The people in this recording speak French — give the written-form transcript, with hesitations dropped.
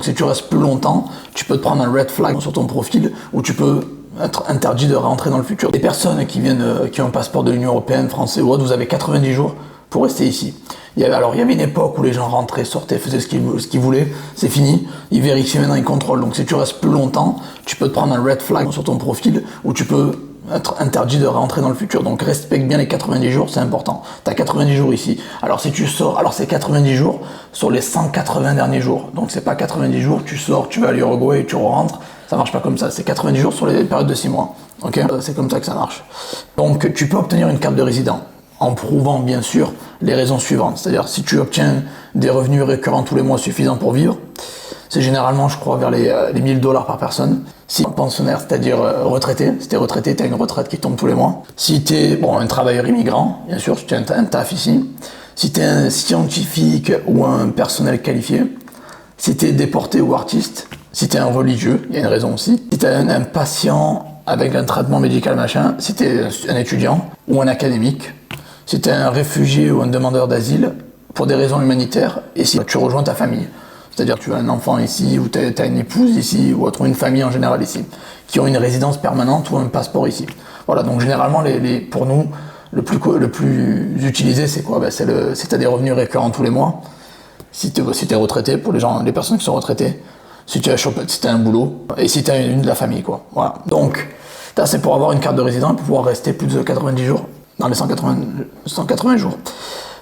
Donc si tu restes plus longtemps, tu peux te prendre un red flag sur ton profil où tu peux être interdit de rentrer dans le futur. Les personnes qui viennent, qui ont un passeport de l'Union Européenne, français ou autre, vous avez 90 jours pour rester ici. Il y avait une époque où les gens rentraient, sortaient, faisaient ce qu'ils voulaient, c'est fini. Ils vérifient maintenant, ils contrôlent. Donc si tu restes plus longtemps, tu peux te prendre un red flag sur ton profil où tu peux être interdit de rentrer dans le futur. Donc respecte bien les 90 jours, c'est important. Tu as 90 jours ici. Alors si tu sors, alors c'est 90 jours sur les 180 derniers jours. Donc c'est pas 90 jours, tu sors, tu vas à l'Uruguay et tu rentres. Ça marche pas comme ça. C'est 90 jours sur les périodes de 6 mois. Ok, c'est comme ça que ça marche. Donc tu peux obtenir une carte de résident en prouvant bien sûr les raisons suivantes. C'est-à-dire si tu obtiens des revenus récurrents tous les mois suffisants pour vivre, c'est généralement, je crois, vers les $1000 par personne. Si tu es pensionnaire, c'est-à-dire retraité, si tu es retraité, tu as une retraite qui tombe tous les mois. Si tu es un travailleur immigrant, bien sûr, si tu as un taf ici. Si tu es un scientifique ou un personnel qualifié. Si tu es déporté ou artiste. Si tu es un religieux, il y a une raison aussi. Si tu es un patient avec un traitement médical machin. Si tu es un étudiant ou un académique. Si tu es un réfugié ou un demandeur d'asile pour des raisons humanitaires. Et si tu rejoins ta famille. C'est-à-dire que tu as un enfant ici, ou tu as une épouse ici, ou une famille en général ici, qui ont une résidence permanente ou un passeport ici. Voilà, donc généralement, pour nous, le plus utilisé, c'est quoi? Si tu as des revenus récurrents tous les mois, si tu es retraité, pour les personnes qui sont retraitées, si tu as un boulot, et si tu as une de la famille, quoi. Voilà. Donc, ça, c'est pour avoir une carte de résident et pour pouvoir rester plus de 90 jours, dans les 180 jours.